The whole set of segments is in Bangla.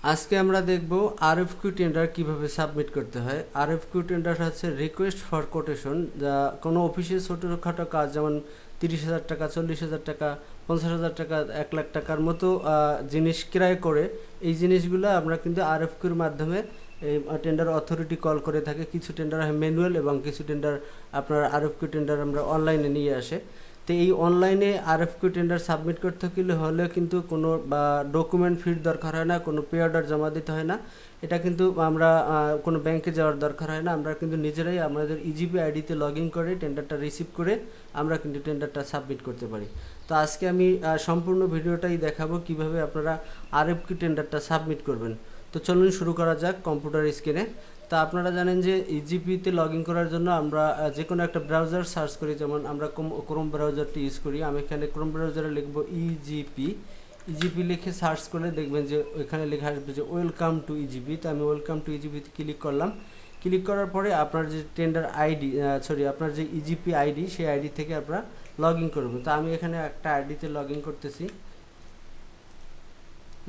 আজকে আমরা দেখব আরএফকিউ টেন্ডার কিভাবে সাবমিট করতে হয়। আরএফকিউ টেন্ডার হচ্ছে রিকোয়েস্ট ফর কোটেশন, যা কোনো অফিসে ছোটোখাটো কাজ যেমন 30,000 টাকা, 40,000 টাকা, 50,000 টাকা, 1 লাখ টাকার মতো জিনিস ক্রয় করে এই জিনিসগুলো আমরা কিন্তু আরএফকিউর মাধ্যমে এই টেন্ডার অথরিটি কল করে থাকে। কিছু টেন্ডার হয় ম্যানুয়াল এবং কিছু টেন্ডার আপনার আরএফকিউ টেন্ডার আমরা অনলাইনে নিয়ে আসে। তো এই অনলাইনে আরএফকিউ টেন্ডার সাবমিট করতে হলে কিন্তু কোনো ডকুমেন্ট ফির দরকার হয় না, কোনো পে অর্ডার জমা দিতে হয় না। এটা কিন্তু আমরা কোনো ব্যাংকে যাওয়ার দরকার হয় না। আমরা কিন্তু নিজেরাই আমাদের ইজিপি আইডিতে লগ ইন করে টেন্ডারটা রিসিভ করে আমরা কিন্তু টেন্ডারটা সাবমিট করতে পারি। তো আজকে আমি সম্পূর্ণ ভিডিওটাই দেখাবো কিভাবে আপনারা আরএফকিউ টেন্ডারটা সাবমিট করবেন। তো চলুন শুরু করা যাক কম্পিউটার স্ক্রিনে। তা আপনারা জানেন যে ইজিপিতে লগ ইন করার জন্য আমরা যে কোনো একটা ব্রাউজার সার্চ করি, যেমন আমরা ক্রোম ব্রাউজারটি ইউজ করি। আমি এখানে ক্রোম ব্রাউজারে লিখব ইজিপি লিখে সার্চ করলে দেখবেন যে ওইখানে লেখা আসবে যে ওয়েলকাম টু ইজিপি। তো আমি ওয়েলকাম টু ইজিপিতে ক্লিক করলাম। ক্লিক করার পরে আপনার যে টেন্ডার আইডি আপনার যে ইজিপি আইডি, সেই আইডি থেকে আপনারা লগ ইন করবেন। তো আমি এখানে একটা আইডিতে লগ ইন করতেছি,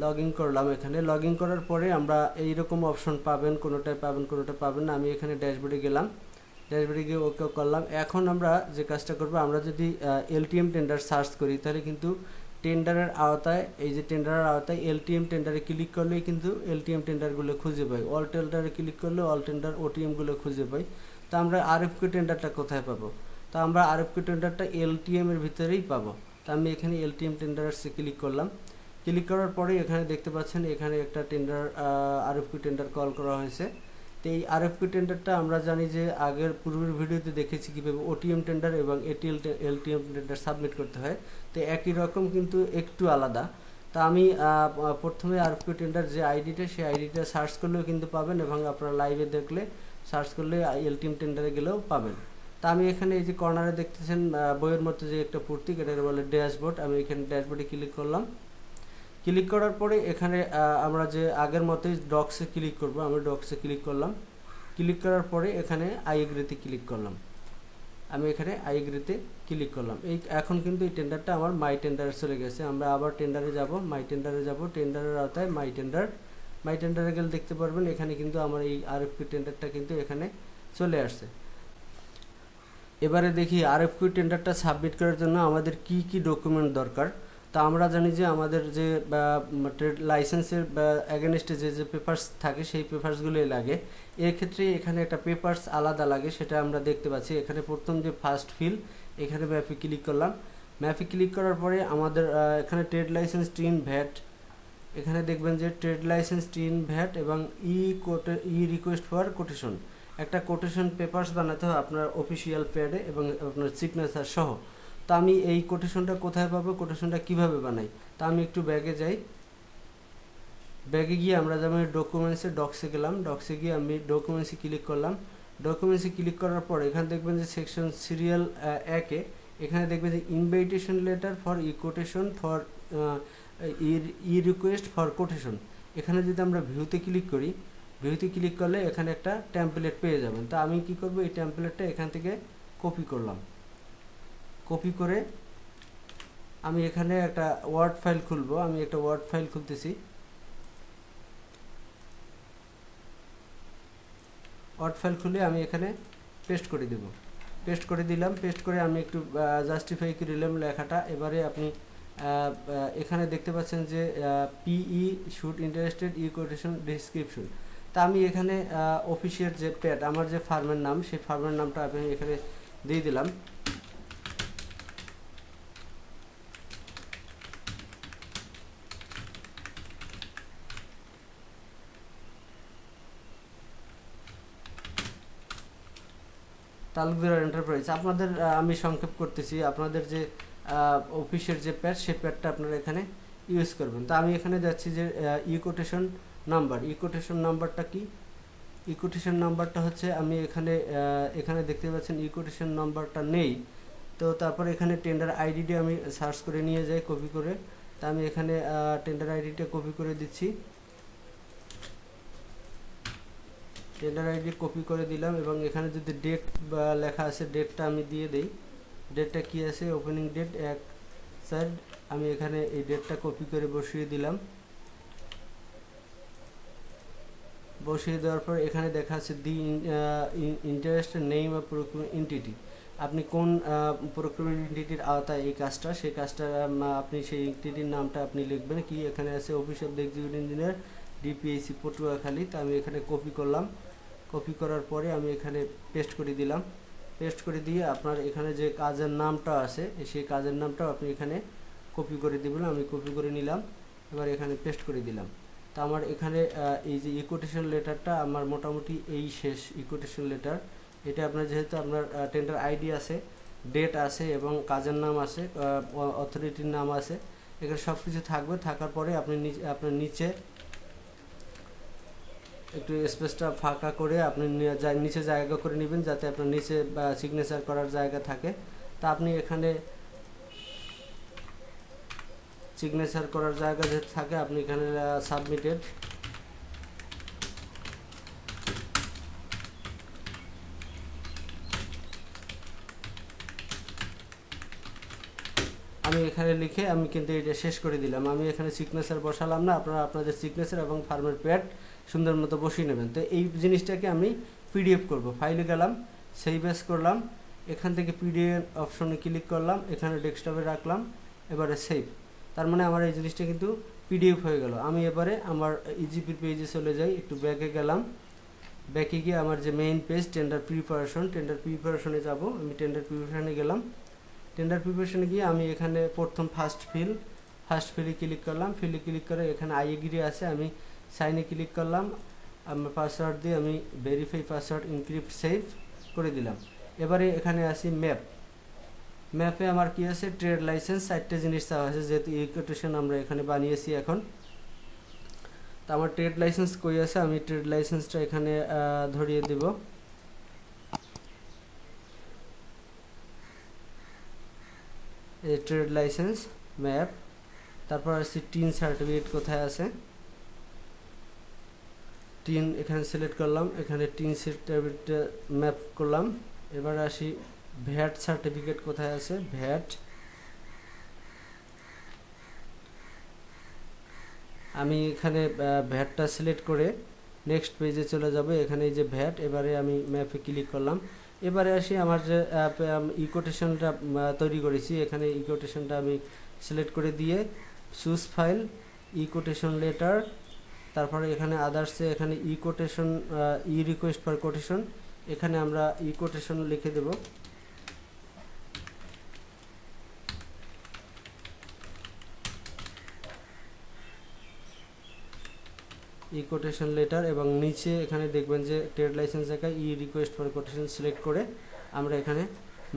লগ ইন করলাম। এখানে লগ ইন করার পরে আমরা এইরকম অপশন পাবেন, কোনোটায় পাবেন কোনোটা পাবেন না। আমি এখানে ড্যাশবোর্ডে গেলাম, ড্যাশবোর্ডে গিয়ে ওকে করলাম। এখন আমরা যে কাজটা করবো, আমরা যদি এলটিএম টেন্ডার সার্চ করি তাহলে কিন্তু টেন্ডারের আওতায়, এই যে টেন্ডারের আওতায় এলটিএম টেন্ডারে ক্লিক করলেই কিন্তু এলটিএম টেন্ডারগুলো খুঁজে পাই। অল টেন্ডারে ক্লিক করলে অল টেন্ডার ওটিএমগুলো খুঁজে পাই। তো আমরা আরএফকিউ টেন্ডারটা কোথায় পাবো? তো আমরা আরএফকিউ টেন্ডারটা এলটিএম এর ভিতরেই পাবো। তো আমি এখানে এলটিএম টেন্ডারসে ক্লিক করলাম। ক্লিক করার পরে এখানে দেখতে পাচ্ছেন এখানে একটা টেন্ডার আরএফকিউ টেন্ডার কল করা হয়েছে। তো এই আরএফকিউ টেন্ডারটা আমরা জানি যে আগের পূর্বের ভিডিওতে দেখেছি কীভাবে ওটিএম টেন্ডার এবং এলটিএম টেন্ডার সাবমিট করতে হয়। তো একই রকম কিন্তু একটু আলাদা। তা আমি প্রথমে আরএফকিউ টেন্ডার যে আইডিটা, সেই আইডিটা সার্চ করলেও কিন্তু পাবেন, এবং আপনারা লাইভে দেখলে সার্চ করলে এলটিএম টেন্ডারে গেলেও পাবেন। তা আমি এখানে এই যে কর্নারে দেখতেছেন বইয়ের মতো যে একটা প্রতীক, এটাকে বলে ড্যাশবোর্ড। আমি এখানে ড্যাশবোর্ডে ক্লিক করলাম। ক্লিক করার পরে এখানে আমরা যে আগের মতোই ডক্সে ক্লিক করব। আমি ডক্সে ক্লিক করলাম। ক্লিক করার পরে এখানে আই এগ্রিতে ক্লিক করলাম। আমি এখানে আই এগ্রিতে ক্লিক করলাম। এখন কিন্তু এই টেন্ডারটা আমার মাই টেন্ডারে চলে গেছে। আমরা আবার টেন্ডারে যাব, মাই টেন্ডারে যাব। টেন্ডারের আওতায় মাই টেন্ডারে গেলে দেখতে পারবেন এখানে কিন্তু আমার এই আরএফকিউ টেন্ডারটা কিন্তু এখানে চলে আসছে। এবারে দেখি আরএফকিউ টেন্ডারটা সাবমিট করার জন্য আমাদের কি কি ডকুমেন্ট দরকার। তা আমরা জানি যে আমাদের যে ট্রেড লাইসেন্সের অ্যাগেনস্টে যে পেপারস থাকে, সেই পেপারসগুলোই লাগে। এক্ষেত্রে এখানে একটা পেপারস আলাদা লাগে, সেটা আমরা দেখতে পাচ্ছি। এখানে প্রথম যে ফার্স্ট ফিল, এখানে ম্যাপে ক্লিক করলাম। ম্যাপে ক্লিক করার পরে আমাদের এখানে ট্রেড লাইসেন্স টিন ভ্যাট, এখানে দেখবেন যে ট্রেড লাইসেন্স টিন ভ্যাট এবং ই রিকোয়েস্ট ফর কোটেশন, একটা কোটেশন পেপারস বানাতে হয় আপনার অফিসিয়াল প্যাডে এবং আপনার সিগনেচার সহ। তা আমি এই কোটেশনটা কোথায় পাবো, কোটেশনটা কিভাবে বানাই? তা আমি একটু ব্যাগে যাই। ব্যাগে গিয়ে আমরা যেমন ডকুমেন্টসে গেলাম। ডক্সে গিয়ে আমি ডকুমেন্টসে ক্লিক করলাম। ডকুমেন্টসে ক্লিক করার পর এখানে দেখবেন যে সেকশন সিরিয়াল 1-এ এখানে দেখবেন যে invitation letter for E quotation for E request for quotation. এখানে যদি আমরা ভিউতে ক্লিক করি, ভিউতে ক্লিক করলে এখানে একটা টেমপ্লেট পেয়ে যাবেন। তা আমি কি করব, এই টেমপ্লেটটা এখান থেকে কপি করলাম। কপি করে আমি এখানে একটা ওয়ার্ড ফাইল খুলবো। আমি একটা ওয়ার্ড ফাইল খুলতেছি। ওয়ার্ড ফাইল খুলে আমি এখানে পেস্ট করে দেব। পেস্ট করে দিলাম। পেস্ট করে আমি একটু জাস্টিফাই করে দিলাম লেখাটা। এবারে আপনি এখানে দেখতে পাচ্ছেন যে PE should interested e quotation description. তা আমি এখানে অফিসের যে প্যাড, আমার যে ফার্মের নাম, সেই ফার্মের নামটা আমি এখানে দিয়ে দিলাম। তালুকদার এন্টারপ্রাইজ আপনাদের আমি সংক্ষেপ করতেছি। আপনাদের যে অফিসের যে প্যাড, সেই প্যাডটা আপনারা এখানে ইউজ করবেন। তা আমি এখানে যাচ্ছি যে ই কোটেশন নাম্বারটা কি? ই কোটেশন নাম্বারটা হচ্ছে, আমি এখানে দেখতে পাচ্ছেন ই কোটেশন নাম্বারটা নেই। তো তারপর এখানে টেন্ডার আইডিটা আমি সার্চ করে নিয়ে যাই কপি করে। তা আমি এখানে টেন্ডার আইডিটা কপি করে দিচ্ছি। টেন্ডার আইডি কপি করে দিলাম, এবং এখানে যদি ডেট লেখা আছে, ডেটটা আমি দিয়ে দেই। ডেটটা কি আছে, ওপেনিং ডেট 1/4। আমি এখানে এই ডেটটা কপি করে বসিয়ে দিলাম। বসিয়ে দেওয়ার পর এখানে দেখা যাচ্ছে the interested name of procurement entity, আপনি কোন প্রকিউরমেন্ট এন্টিটির আওতায় এই কাজটা, সেই কাজটা আপনি সেই এন্টিটির নামটা আপনি লিখবেন কি, এখানে আছে office of the executive engineer DPAC Patuakhali. তো আমি এখানে কপি করলাম, কপি করার পরে আমি এখানে পেস্ট করে দিলাম। পেস্ট করে দিয়ে আপনার এখানে যে কাজের নামটা আছে সেই কাজের নামটাও আপনি এখানে কপি করে দেবেন। আমি কপি করে নিলাম, এবার এখানে পেস্ট করে দিলাম। তো আমার এখানে এই যে ইকুইটেশন লেটারটা আমার মোটামুটি এই শেষ ইকুইটেশন লেটার। এটা আপনার যেহেতু আপনার টেন্ডার আইডি আছে, ডেট আছে এবং কাজের নাম আছে, অথরিটির নাম আছে, এখানে সব কিছু থাকবে। থাকার পরে আপনি আপনার নিচে একটু স্পেসটা ফাঁকা করে আপনি নিচে জায়গা করে নেবেন যাতে আপনার নিচে সিগনেচার করার জায়গা থাকে। তা আপনি এখানে সিগনেচার করার জায়গা যেহেতু থাকে আপনি এখানে সাবমিটেড আমি এখানে লিখে আমি কিন্তু এটা শেষ করে দিলাম। আমি এখানে সিগনেচার বসালাম না, আপনারা আপনাদের সিগনেচার এবং ফার্মের প্যাড সুন্দর মতো বসিয়ে নেবেন। তো এই জিনিসটাকে আমি পিডিএফ করব। ফাইলে গেলাম, সেভ এস করলাম, এখান থেকে পিডিএফ অপশনে ক্লিক করলাম, এখানে ডেস্কটপে রাখলাম, এবারে সেভ। তার মানে আমার এই জিনিসটা কিন্তু পিডিএফ হয়ে গেল। আমি এবারে আমার ইজিপির পেজে চলে যাই, একটু ব্যাকে গেলাম, ব্যাকে গিয়ে আমার যে মেইন পেজ টেন্ডার প্রিপারেশনে যাব। আমি টেন্ডার প্রিপারেশনে গেলাম, টেন্ডার প্রিপারেশনে গিয়ে আমি এখানে প্রথম ফার্স্ট ফিলে ক্লিক করলাম। ফিলে ক্লিক করে এখানে আই এগ্রি আছে, আমি সাইনে ক্লিক করলাম, আমার পাসওয়ার্ড দিয়ে আমি ভেরিফাই পাসওয়ার্ড ইনক্রিপ্ট সেভ করে দিলাম। এবারে এখানে আসি ম্যাপে আমার কি আছে, ট্রেড লাইসেন্স 4টে জিনিস চাওয়া আছে, যেহেতু ইকুইটেশন আমরা এখানে বানিয়েছি এখন। তো আমার ট্রেড লাইসেন্স কই আছে, আমি ট্রেড লাইসেন্সটা এখানে ধরিয়ে দেব। এই ট্রেড লাইসেন্স ম্যাপ, তারপর আসছি টিন সার্টিফিকেট কোথায় আছে, টিন এখানে সিলেক্ট করলাম, এখানে টিন সার্টিফিকেট ম্যাপ করলাম। এবার আসি ভ্যাট সার্টিফিকেট কোথায় আছে, ভ্যাট আমি এখানে ভ্যাটটা সিলেক্ট করে নেক্সট পেজে চলে যাব। এখানে এই যে ভ্যাট, এবারে আমি ম্যাপে ক্লিক করলাম। এবারে আসি আমার যে ইকুইটেশনটা তৈরি করেছি, এখানে ইকুইটেশনটা আমি সিলেক্ট করে দিয়ে চুজ ফাইল ইকুইটেশন লেটার, তারপরে এখানে আদার্সে এখানে ইকুইটেশন রিকোয়েস্ট ফর কোটেশন, এখানে আমরা ইকুইটেশন লিখে দেব। কোটেশন লেটার এবং নিচে এখানে দেখবেন যে ট্রেড লাইসেন্স জায়গায় রিকোয়েস্ট ফর কোটেশন সিলেক্ট করে আমরা এখানে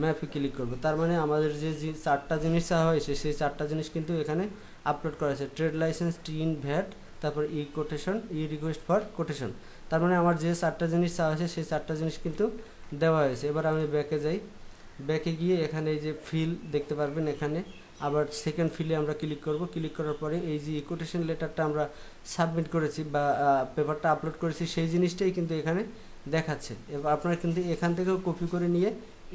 ম্যাপে ক্লিক করব। তার মানে আমাদের যে 4টা জিনিস চাওয়া হয়েছে সেই 4টা জিনিস কিন্তু এখানে আপলোড করা হয়েছে, ট্রেড লাইসেন্স, টিন, ভ্যাট, তারপর কোটেশন, রিকোয়েস্ট ফর কোটেশন। তার মানে আমার যে 4টা জিনিস চাওয়া হয়েছে সেই 4টা জিনিস কিন্তু দেওয়া হয়েছে। এবার আমি ব্যাকে যাই, ব্যাকে গিয়ে এখানে এই যে ফিল দেখতে পারবেন, এখানে আবার সেকেন্ড ফিলে আমরা ক্লিক করব। ক্লিক করার পরে এই যে কোটেশন লেটারটা আমরা সাবমিট করেছি বা পেপারটা আপলোড করেছি সেই জিনিসটাই কিন্তু এখানে দেখাচ্ছে। এবার আপনারা কিন্তু এখান থেকেও কপি করে নিয়ে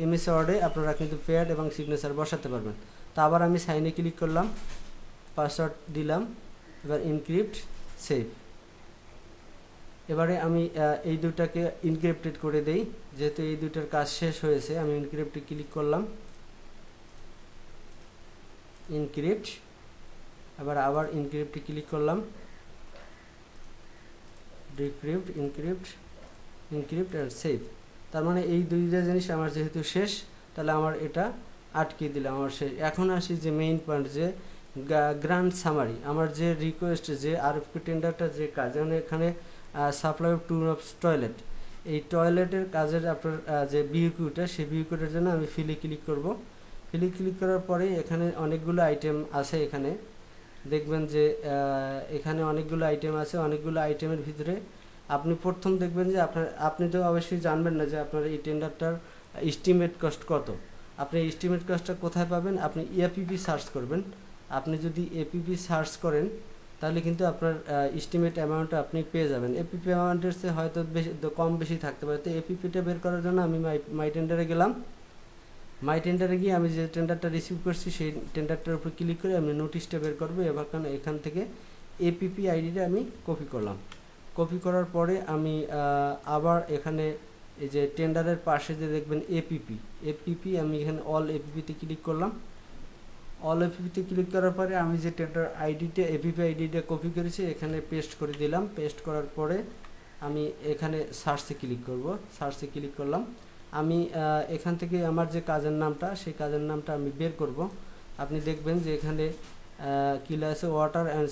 এমএস ওয়ার্ডে আপনারা কিন্তু প্যাড এবং সিগনেচার বসাতে পারবেন। তো আবার আমি সাইনে ক্লিক করলাম, পাসওয়ার্ড দিলাম, এবার ইনক্রিপ্ট সেভ। এবারে আমি এই দুটাকে ইনক্রিপ্টেড করে দেই, যেহেতু এই দুটার কাজ শেষ হয়েছে। আমি ইনক্রিপ্টে ক্লিক করলাম, ইনক্রিপ্ট, আবার ইনক্রিপ্টে ক্লিক করলাম, ডিক্রিপ্ট, ইনক্রিপ্ট অ্যান্ড সেভ। তার মানে এই দুইটা জিনিস আমার যেহেতু শেষ, তাহলে আমার এটা আটকে দিলাম, আমার শেষ। এখন আসি যে মেইন পয়েন্ট, যে গ্র্যান্ড সামারি, আমার যে রিকোয়েস্ট, যে আরএফকিউ টেন্ডারটা যে কাজ, যেমন এখানে সাপ্লাই অফ 2 টয়লেট, এই টয়লেটের কাজের আপনার যে বিইকিউটা, সেই বিইকিউটার জন্য আমি ফিলে ক্লিক করব। ফিলে ক্লিক করার পরে এখানে অনেকগুলো আইটেম আছে, এখানে দেখবেন যে এখানে অনেকগুলো আইটেম আছে। অনেকগুলো আইটেমের ভিতরে আপনি প্রথম দেখবেন যে আপনি তো অবশ্যই জানবেন না যে আপনার এই টেন্ডারটার এস্টিমেট কস্ট কত। আপনি এস্টিমেট কস্টটা কোথায় পাবেন, আপনি এপিপি সার্চ করবেন। আপনি যদি এপিপি সার্চ করেন তাহলে কিন্তু আপনার এস্টিমেট অ্যামাউন্টটা আপনি পেয়ে যাবেন। এপিপি অ্যামাউন্টের চেয়ে হয়তো বেশি কম বেশি থাকতে পারে। তো এপিপিটা বের করার জন্য আমি মাই টেন্ডারে গেলাম। মাই টেন্ডারে গিয়ে আমি যে টেন্ডারটা রিসিভ করছি সেই টেন্ডারটার উপর ক্লিক করে আমি নোটিশটা বের করবো। এবার এখান থেকে এপিপি আইডিটা আমি কপি করলাম, কপি করার পরে আমি আবার এখানে এই যে টেন্ডারের পাশে যে দেখবেন এপিপি আমি এখানে অল এপিপিতে ক্লিক করলাম। অল এপিপিতে ক্লিক করার পরে আমি যে টেন্ডার আইডিটা এপিপি আইডিটা কপি করেছি এখানে পেস্ট করে দিলাম। পেস্ট করার পরে আমি এখানে সার্চে ক্লিক করব। সার্চে ক্লিক করলাম। আমি এখান থেকে আমার যে কাজের নামটা সেই কাজের নামটা আমি বের করব। আপনি দেখবেন যে এখানে কি লেখা আছে, ওয়াটার অ্যান্ড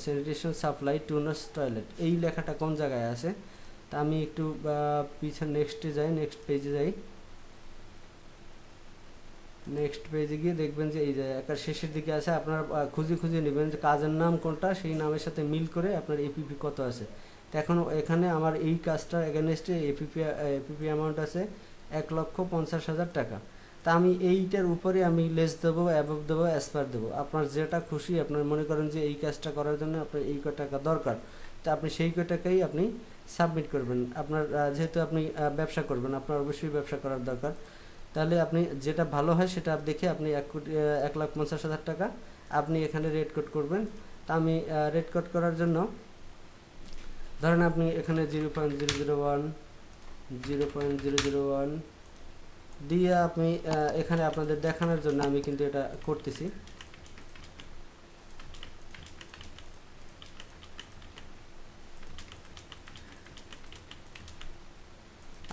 স্যানিটেশন সাপ্লাই টুনার্স টয়লেট, এই লেখাটা কোন জায়গায় আছে। তা আমি একটু পিছনে নেক্সটে যাই, নেক্সট পেজে যাই। নেক্সট পেজে গিয়ে দেখবেন যে এই যে একটা শেষের দিকে আছে, আপনার খুঁজে নেবেন যে কাজের নাম কোনটা, সেই নামের সাথে মিল করে আপনার এপিপি কত আছে। তো এখন এখানে আমার এই কাজটার এগেনস্টে এপিপি অ্যামাউন্ট আছে 1,50,000 টাকা। তা আমি এইটার উপরে আমি লেস দেবো, অ্যাবভ দেবো, অ্যাসপার দেবো, আপনার যেটা খুশি। আপনার মনে করেন যে এই কাজটা করার জন্য আপনার এই কয় টাকা দরকার, তা আপনি সেই কয় টাকাই আপনি সাবমিট করবেন। আপনার যেহেতু আপনি ব্যবসা করবেন, আপনার অবশ্যই ব্যবসা করার দরকার, তাহলে আপনি যেটা ভালো হয় সেটা দেখে আপনি 1,50,000 টাকা আপনি এখানে রেট কোড করবেন। তা আমি রেট কোড করার জন্য ধরেন আপনি এখানে 0.001 দিয়ে আপনি এখানে আপনাদের দেখানোর জন্য আমি কিন্তু এটা করতেছি।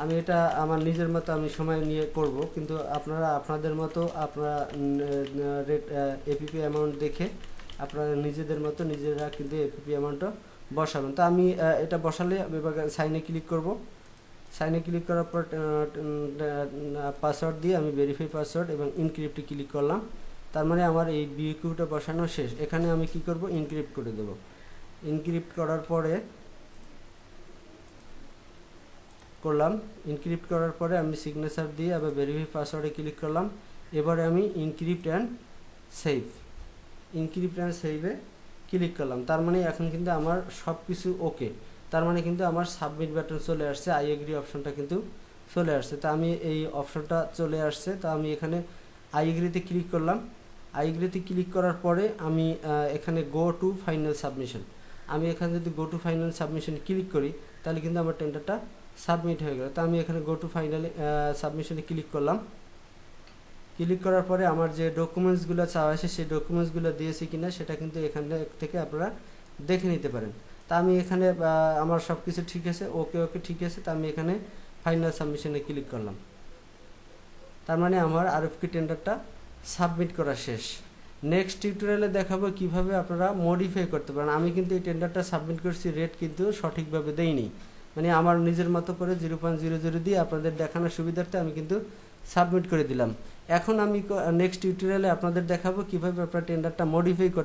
আমি এটা আমার নিজের মতো আমি সময় নিয়ে করব, কিন্তু আপনারা আপনাদের মতো আপনারা রেট এপিপি অ্যামাউন্ট দেখে আপনারা নিজেদের মতো নিজেরা কিন্তু এপিপি অ্যামাউন্টটা বসাবেন। তো আমি এটা বসালে সাইনে ক্লিক করব। সাইনে ক্লিক করার পর পাসওয়ার্ড দিয়ে আমি ভেরিফাই পাসওয়ার্ড এবং ইনক্রিপ্টে ক্লিক করলাম। তার মানে আমার এই বিকিউটা বসানো শেষ। এখানে আমি কি করব, ইনক্রিপ্ট করে দেব। ইনক্রিপ্ট করার পরে ইনক্রিপ্ট করার পরে আমি সিগনেচার দিয়ে আবার ভেরিফাই পাসওয়ার্ডে ক্লিক করলাম। এবারে আমি ইনক্রিপ্ট অ্যান্ড সেভে ক্লিক করলাম। তার মানে এখন কিন্তু আমার সব কিছু ওকে। তার মানে কিন্তু আমার সাবমিট বাটন চলে আসছে, আই এগ্রি অপশনটা কিন্তু চলে আসছে। তা আমি এই অপশনটা চলে আসছে, তা আমি এখানে আই এগ্রিতে ক্লিক করলাম। আই এগ্রিতে ক্লিক করার পরে আমি এখানে গো টু ফাইনাল সাবমিশন, আমি এখানে যদি go to final submission click করি তাহলে কিন্তু আমার টেন্ডারটা সাবমিট হয়ে গেল। তা আমি এখানে গো টু ফাইনালে সাবমিশনে ক্লিক করলাম। ক্লিক করার পরে আমার যে ডকুমেন্টসগুলো চাওয়া আছে সেই ডকুমেন্টসগুলো দিয়েছি কিনা সেটা কিন্তু এখান থেকে আপনারা দেখে নিতে পারেন। তা আমি এখানে আমার সব কিছু ঠিক আছে, ওকে ঠিক আছে। তা আমি এখানে ফাইনাল সাবমিশনে ক্লিক করলাম। তার মানে আমার আরএফকিউ টেন্ডারটা সাবমিট করা শেষ। নেক্সট টিউটোরিয়ালে দেখাবো কিভাবে আপনারা মডিফাই করতে পারেন। আমি কিন্তু এই টেন্ডারটা সাবমিট করছি, রেট কিন্তু সঠিকভাবে দেইনি, মানে আমার নিজের মতো করে 0.00 দিয়ে আপনাদের দেখানোর সুবিধার্থে আমি কিন্তু সাবমিট করে দিলাম। এখন আমি নেক্সট টিউটোরিয়ালে আপনাদের দেখাবো কিভাবে আপনারা টেন্ডারটা মডিফাই করতে